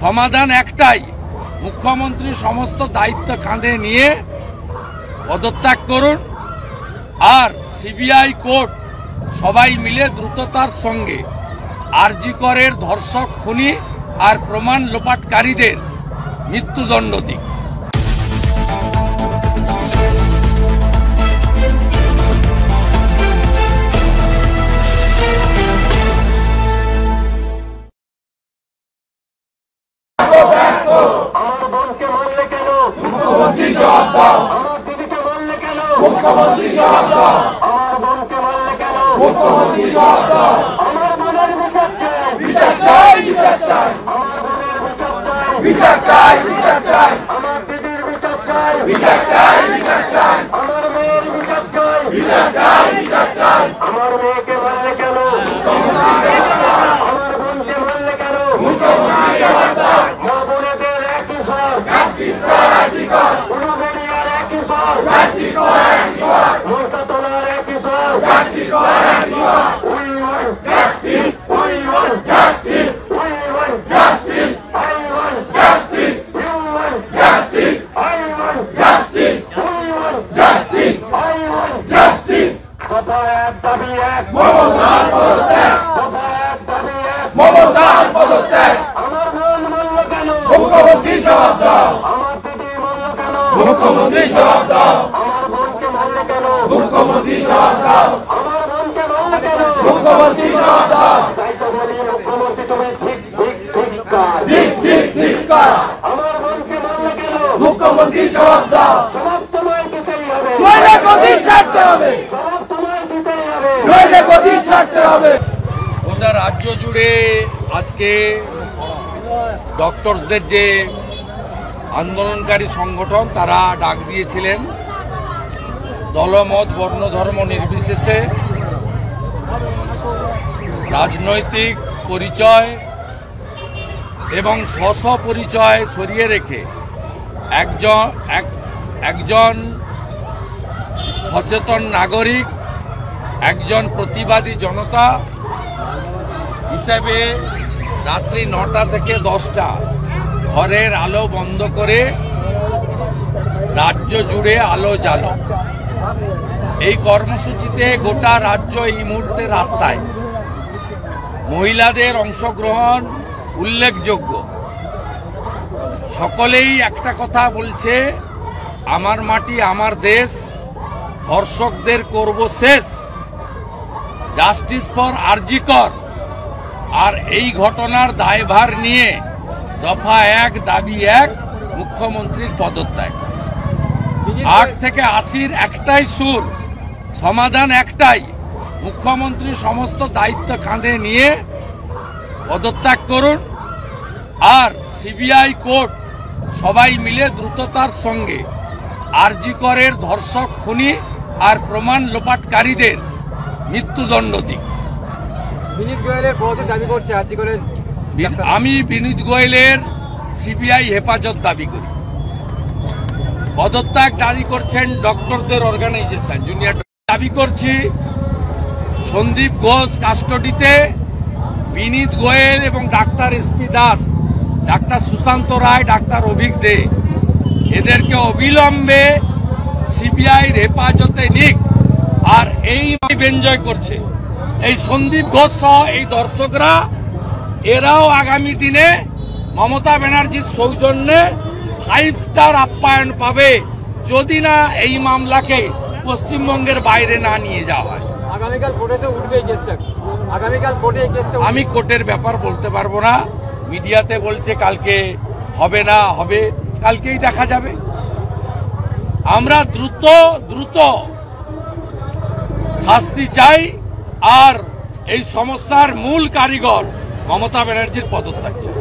সমাধান একটাই, মুখ্যমন্ত্রী সমস্ত দায়িত্ব কাঁধে নিয়ে পদত্যাগ করুন, আর সিবিআই কোর্ট সবাই মিলে দ্রুততার সঙ্গে আরজি করের ধর্ষক, খুনি আর প্রমাণ লোপাটকারীদের মৃত্যুদণ্ড দিক। গোটা রাজ্য জুড়ে আজকে ডক্টরসদের যে আন্দোলনকারী সংগঠন তারা ডাক দিয়েছিলেন দলমত বর্ণ ধর্ম নির্বিশেষে রাজনৈতিক পরিচয় এবং স্ব পরিচয় সরিয়ে রেখে একজন সচেতন নাগরিক, একজন প্রতিবাদী জনতা হিসেবে রাত্রি 9টা থেকে 10টা ঘরের আলো বন্ধ করে রাজ্য জুড়ে আলো জ্বালো। এই কর্মসূচিতে গোটা রাজ্য এই মুহূর্তে রাস্তায়। মহিলাদের অংশগ্রহণ উল্লেখযোগ্য। সকলেই একটা কথা বলছে, আমার মাটি আমার দেশ, ধর্ষকদের করব শেষ, জাস্টিস ফর আরজি কর। আর এই ঘটনার দায়ভার নিয়ে দফা 1 দাবি 1 মুখ্যমন্ত্রীর পদত্যাগ। 8 থেকে 80-র একটাই সুর, সমাধান একটাই, মুখ্যমন্ত্রী সমস্ত দায়িত্ব কাঁধে নিয়ে পদত্যাগ করুন, আর সিবিআই কোর্ট সবাই মিলে দ্রুততার সঙ্গে আরজি করের ধর্ষক, খুনি আর প্রমাণ লোপাটকারীদের মৃত্যুদণ্ড দিক। আমি বিনীত গোয়েলের সিবিআই হেফাজত দাবি করি। পদত্যাগ দাবি করছেন ডক্টরদের অর্গানাইজেশন জুনিয়র। দাবি করছি সন্দীপ ঘোষ কাস্টডিতে বিনীত গোয়েল এবং doctor SP Das, doctor Sushant রায়, ডাক্তার অভিক দে এদেরকে অবিলম্বে সিবিআই হেফাজতে নিক। আর এই এনজয় করছে এই সন্দীপ ঘোষ সহ এই দর্শকরা, এরাও আগামী দিনে মমতা ব্যানার্জির সৌজন্যে 5 স্টার আপ্যায়ন পাবে যদি না এই মামলাকে পশ্চিমবঙ্গের বাইরে না নিয়ে যাওয়া হয়। আগামীকাল কোর্টে তো উঠবে কেসটা, আগামীকাল কোর্টে কেসটা। আমি কোর্টের ব্যাপার বলতে পারবো না, মিডিয়াতে বলছে কালকে হবে না, হবে কালকেই দেখা যাবে। আমরা দ্রুত শাস্তি চাই, আর এই সমস্যার মূল কারিগর মমতা ব্যানার্জির পদত্যাগ চাই।